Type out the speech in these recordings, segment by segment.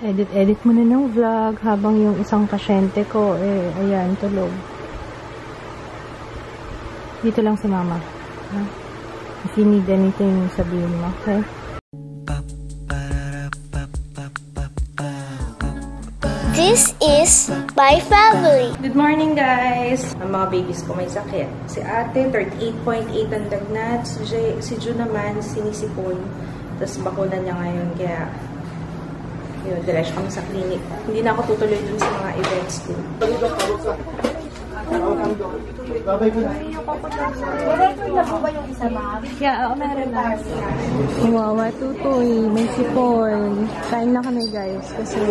Edit mo na ng vlog habang yung isang pasyente ko, ayan, tulog. Dito lang si mama. Ha? If you need anything, sabihin mo, okay? This is my family. Good morning, guys! Ang mga babies ko may sakit. Si ate, 38.8 ang lagnat. Si Ju naman, sinisipon. Tapos bakuna niya ngayon, kaya yun, diretso kami sa clinic. Hindi na ako tutuloy dun sa mga events ko. Yeah, meron na. Wawa, tutoy. May sipon. Kain na kami, guys. Kasi,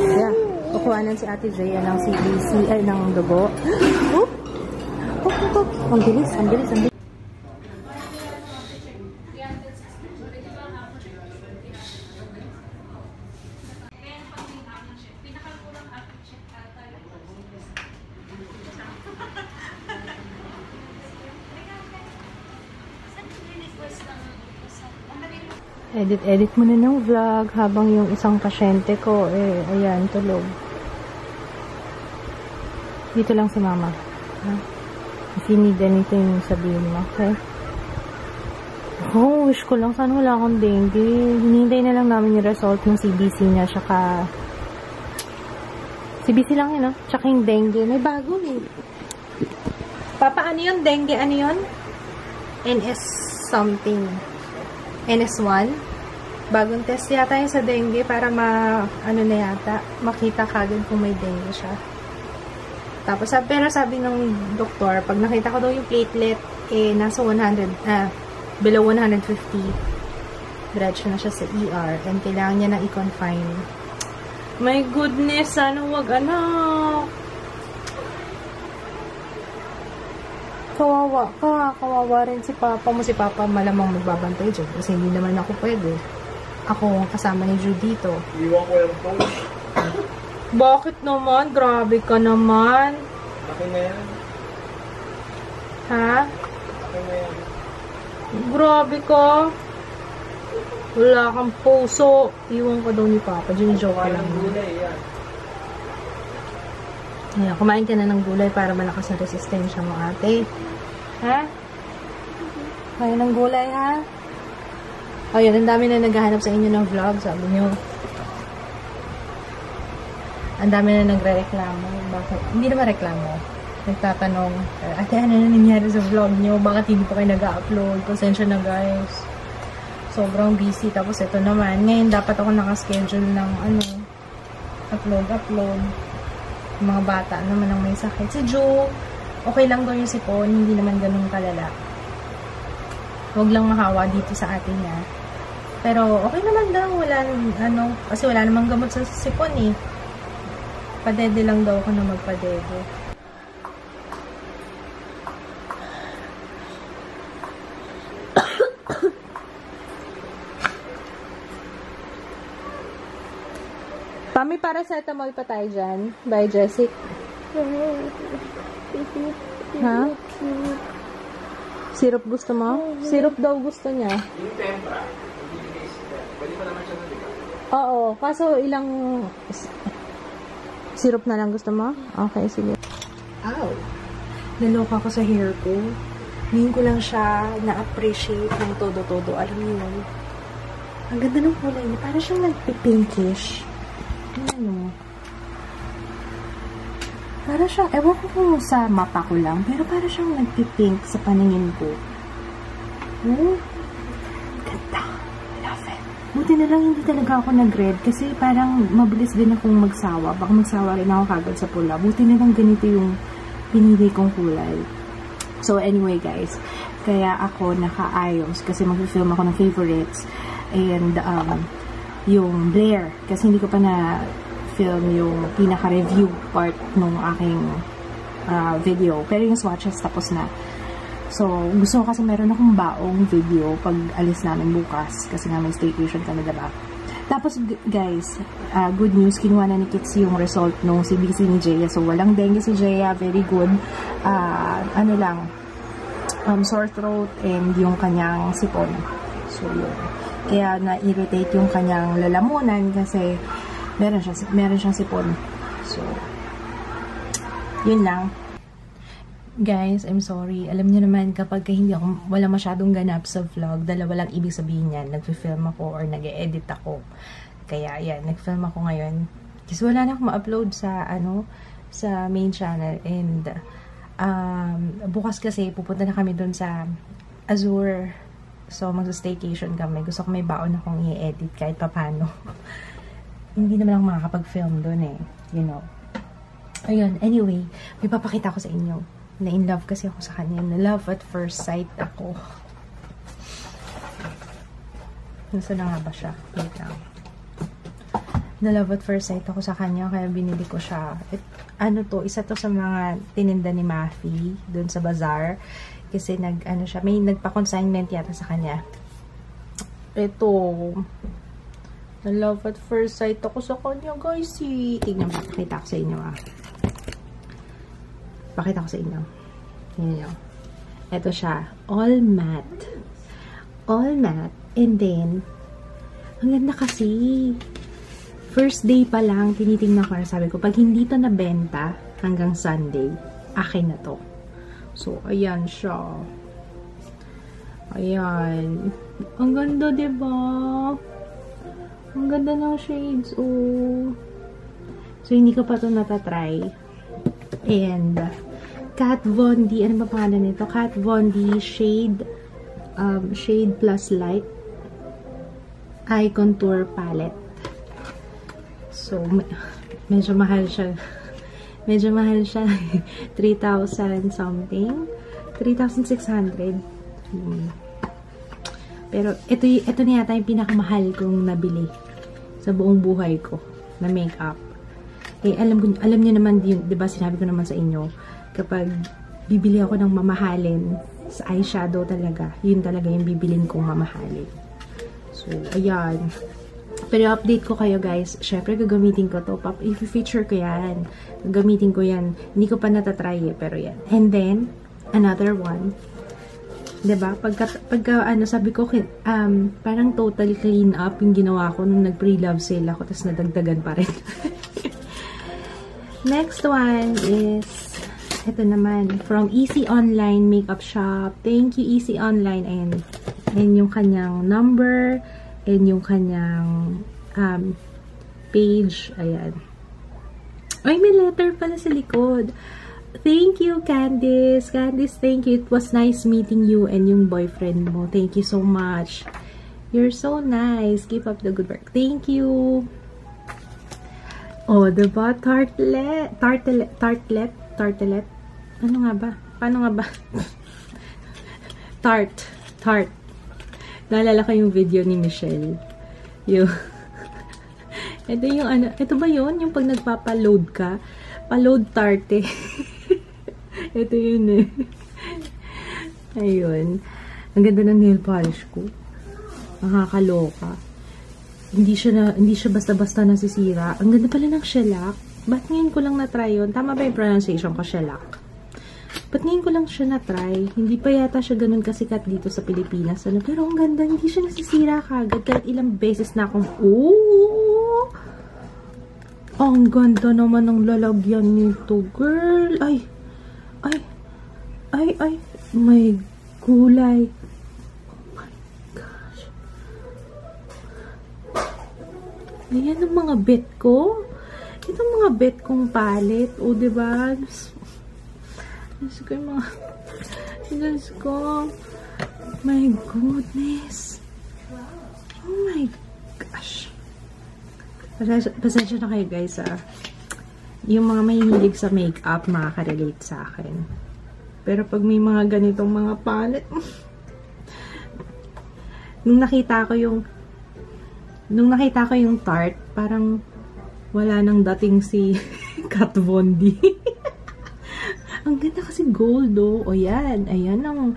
yeah, kukuhanan si Ate Jaya ng CBC, ay, ng dugo. Ang bilis, ang bilis, ang bilis. Edit mo na ng vlog habang yung isang pasyente ko, ayan, tulog. Dito lang si mama. Ha? If you need anything, sabihin mo, okay? Oh, wish ko lang sana wala akong dengue. Hinihintay na lang namin yung result ng CBC niya, tsaka CBC lang yun, no? Tsaka yung dengue. May bago eh. Papa, ano yun? Dengue, ano yun? NS something. NS1. Bagong test yata yun sa dengue para ano na yata, makita kagad kung may dengue siya. Tapos, pero sabi ng doktor, pag nakita ko daw yung platelet, nasa 100, below 150, diretso na siya sa ER, and kailangan niya na i-confine. My goodness, sana wag anak. Kawawa ka, kawawa rin si Papa mo. Si Papa malamang magbabantay dyan kasi hindi naman ako pwede. Ako ang kasama ni Ju dito. Iwan ko yung post. Bakit naman? Grabe ka naman. Akin na yan. Ha? Akin na yan. Grabe ka. Wala kang puso. Iwan ka daw ni Papa. Joke lang. Gulay yan. Ayan, kumain ka na ng gulay para malakas ang resistensya mo, ate. Ha? Kaya ng gulay, ha? O, yun, ang dami na naghahanap sa inyo ng vlog, sabi nyo. Ang dami na nagre-reklamo. Bakit? Hindi naman reklamo. Nagtatanong, ate, ano na nangyari sa vlog nyo? Bakit hindi pa kayo nag-upload? Pasensya na, guys. Sobrang busy. Tapos, ito naman. Ngayon, dapat ako nakaschedule ng, upload. Yung mga bata naman ang may sakit. Si Jo, okay lang daw yung sipon. Hindi naman ganun kalala. Huwag lang mahawa dito sa atin niya. Pero, okay naman daw. Wala, kasi wala namang gamot sa sipon eh. Padede lang daw ako na magpadede. Pami, paracetamol pa tayo dyan. By Jessic. Ha? Syrup gusto mo? Syrup daw gusto niya. Yung tempra, pwede pa naman siya na, diba? Oo. Kaso ilang syrup na lang gusto mo? Okay, sige. Ow! Naloka ko sa hair ko. Ngayon ko lang siya na-appreciate ng todo-todo. Alam niyo yun? Ang ganda ng kulay niya. Parang siyang nagpipinkish. Para siyang, ewan ko kung sa mata ko lang, pero para siyang nagpipink sa paningin ko. Ganda. Love it. Buti na lang hindi talaga ako nag-red kasi parang mabilis din akong magsawa. Baka magsawa rin ako kagad sa pula. Buti na lang ganito yung pinili kong kulay. So anyway guys, kaya ako nakaayos kasi mag-film ako ng favorites and yung Blair kasi hindi ko pa na film yung pinaka-review part nung aking video. Pero yung swatches tapos na. So, gusto ko kasi meron akong baong video pag alis namin bukas. Kasi nga may staycation kami, diba? Tapos, guys, good news. Kinuha na ni Kits yung result nung CBC ni Jaya. So, walang dengue si Jaya. Very good. Sore throat and yung kanyang sipon. So, yun. Kaya na-irritate yung kanyang lalamunan kasi Meron siyang sipon. So, yun lang. Guys, I'm sorry. Alam niyo naman, kapag wala masyadong ganap sa vlog, dalawa lang ibig sabihin yan. Nagfi-film ako or nag-e-edit ako. Kaya, yan. Nag-film ako ngayon. Kasi wala na akong ma-upload sa, sa main channel. And, bukas kasi, pupunta na kami dun sa Azure. So, magsa-staycation kami. Gusto ko may baon akong i-edit kahit papano. Hindi naman ako makakapag-film dun eh. You know. Ayun. Anyway, may papakita ko sa inyo. Na-in love kasi ako sa kanya. Na-love at first sight ako. Nasaan na nga ba siya? Wait lang. Na-love at first sight ako sa kanya. Kaya binili ko siya. Isa to sa mga tininda ni Mafi dun sa bazaar. Kasi may nagpa-consignment yata sa kanya. Ito. Na-love at first sight ako sa kanya, guys. Tignan mo. Pakita ko sa inyo, Pakita ko sa inyo. Tingnan nyo. Ito siya. All matte. All matte. And then, ang ganda kasi. First day pa lang, tinitingnan ko na sabi ko, pag hindi ito nabenta hanggang Sunday, akin na to. So, ayan siya. Ayan. Ang ganda, diba? Ang ganda ng shades, oh. So, hindi ko pa ito natatry. And, Kat Von D, ano ba pangalan nito? Kat Von D Shade Plus Light Eye Contour Palette. So, medyo mahal siya. Medyo mahal siya. 3,000 something. 3,600. Pero, ito na yata yung pinakamahal kong nabili sa buong buhay ko na makeup. Eh, alam niyo naman, di ba sinabi ko naman sa inyo, kapag bibili ako ng mamahalin sa eyeshadow talaga, yun talaga yung bibilin kong mamahalin. So, ayan. Pero update ko kayo, guys. Syempre, gagamitin ko to. I-feature ko yan. Gagamitin ko yan. Hindi ko pa natatry eh, pero yan. And then, another one. Diba? Sabi ko, parang total clean up yung ginawa ko nung nag-pre-love sale ako, tapos nadagdagan pa rin. Next one is, ito naman, from Easy Online Makeup Shop. Thank you, Easy Online. And yung kanyang number, and yung kanyang page. Ayan. Ay, may letter pala sa likod. Thank you, Candice. Candice, thank you. It was nice meeting you and yung boyfriend mo. Thank you so much. You're so nice. Keep up the good work. Thank you. Oh, diba? Tartlet. Ano nga ba? Paano nga ba? Tart. Naalala ko yung video ni Michelle. Ito yung ito ba yun? Yung pag nagpapaload ka? Paload tarte. Ito yun eh. Ayun. Ang ganda ng nail polish ko. Nakakaloka. Hindi siya basta-basta nasisira. Ang ganda pala ng shellac. Ba't ngayon ko lang na-try yun? Tama ba yung pronunciation ko, shellac? Ba't ngayon ko lang siya na-try? Hindi pa yata siya ganun kasikat dito sa Pilipinas. Pero ang ganda, hindi siya nasisira kagad. Kahit ilang beses na akong, oh! Ang ganda naman ng lalagyan nito, girl. Ay. May kulay. Oh my gosh. Ayan ang mga bet ko. Ito mga bet kong palette. O, diba? Diyos ko yung mga... Diyos ko. My goodness. Oh my gosh. Pasensya na kayo, guys, Yung mga mahihilig sa makeup, makaka-relate sa akin. Pero pag may mga ganitong mga palette... Nung nakita ko yung Tarte, parang wala nang dating si Kat Von D. Ang ganda kasi gold, oh. O yan. Ayan ang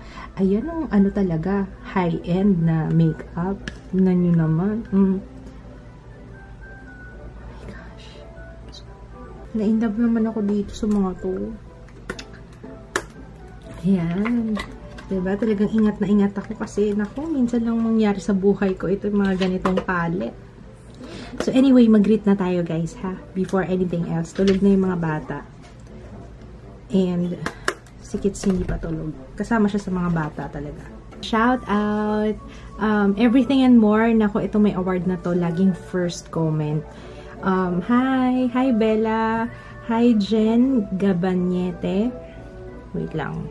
ano talaga, high-end na makeup. Tingnan nyo naman. Oh my gosh. Na-in-love naman ako dito sa mga to. Ayan. Diba? Talagang ingat na ingat ako kasi, naku, minsan lang mangyari sa buhay ko ito yung mga ganitong palette. So anyway, mag-greet na tayo guys ha. Before anything else. Tulog na yung mga bata. And si Kits hindi pa tulog. Kasama siya sa mga bata talaga. Shout out! Everything and more. Nako, ito may award na to. Laging first comment. Hi! Hi Bella! Hi Jen Gabanyete. Wait lang.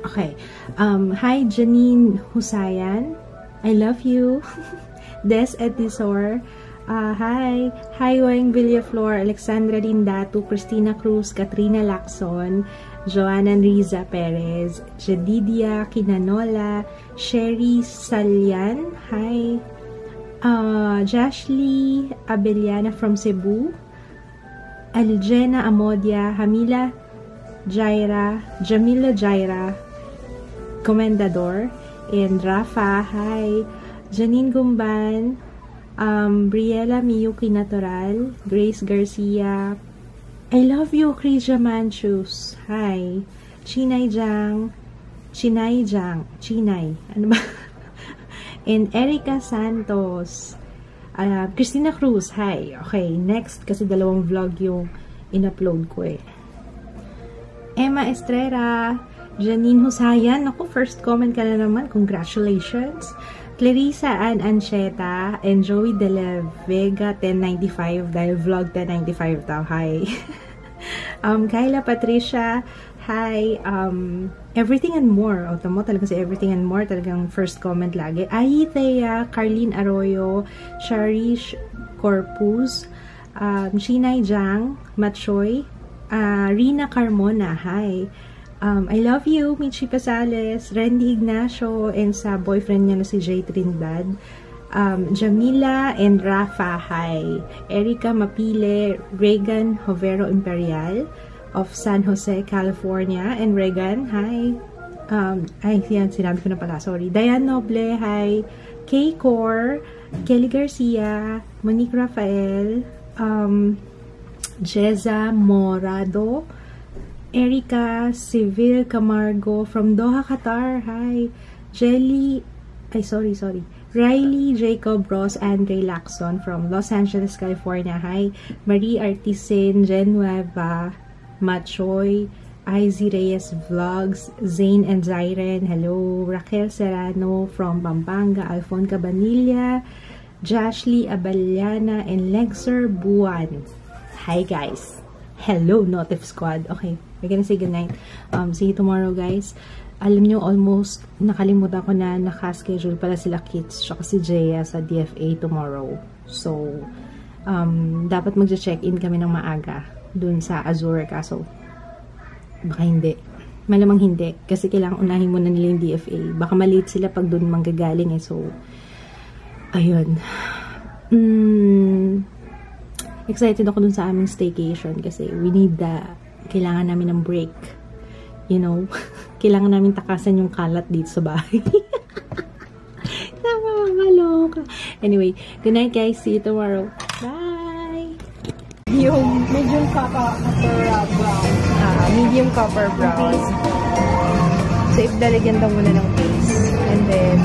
Okay. Hi Janine Husayan. I love you. Des Etisor. Hi. Hi Weng Villaflor, Alexandra Rindatu, Christina Cruz, Katrina Lacson, Joanna Riza Perez, Jedidia Kinanola, Sherry Salyan. Hi. Jashly Abeliana from Cebu. Aljena Amodia, Jamila Jaira, Comendador, and Rafa. Hi. Janine Gumban, Briella Miyuki Natural, Grace Garcia. I love you, Krija Manchus. Hi. Chinay. Ano ba? And Erica Santos. Christina Cruz. Hi. Okay, next. Kasi dalawang vlog yung in-upload ko eh. Emma Estrera. Janine Husayan. Ako, first comment ka na naman. Congratulations. Clarissa Ann Ancheta and Joey De La Vega 1095 dahil vlog 1095 daw. Hi. Kyla Patricia. Hi. Everything and more. O, tamo talaga si Everything and more. Talagang first comment lagi. Thea, Carlene Arroyo, Sharish Corpus, Shinay Jang, Machoy, Rina Carmona. Hi. I love you, Michi Pasales, Randy Ignacio, and sa boyfriend niya na si Jay Trindad. Jamila and Rafa, hi. Erica Mapile, Regan Hovero Imperial of San Jose, California. And Regan, hi. Yan, sinabi ko na pala, sorry. Diane Noble, hi. Kay Core, Kelly Garcia, Monique Rafael, Jeza Morado, Erica Civil Camargo from Doha, Qatar. Hi. Riley Jacob Ross Andre Lacson from Los Angeles, California. Hi. Marie Artisan Genueva Machoy, IZ Reyes Vlogs, Zane and Zyren. Hello. Raquel Serrano from Pampanga, Alfon Cabanilla, Jashly Abaliana, and Lexer Buwan. Hi guys. Hello, Notif Squad. Okay, we're gonna say goodnight. See you tomorrow, guys. Alam nyo, almost nakalimutan ko na naka-schedule pala sila Kits tsaka si Jaya sa DFA tomorrow. So, dapat magja-check-in kami ng maaga dun sa Azure. Kaso, baka hindi. Malamang hindi. Kasi kailangan unahin muna nila yung DFA. Baka malate sila pag dun manggagaling eh. So, ayun. Excited ako dun sa aming staycation kasi we need kailangan namin ng break. You know? Kailangan namin takasan yung kalat dito sa bahay. Nakakaloka. Anyway, good night guys. See you tomorrow. Bye! Yung medium copper brown. Medium copper brown. So, if lalagyan daw muna ng base. And then,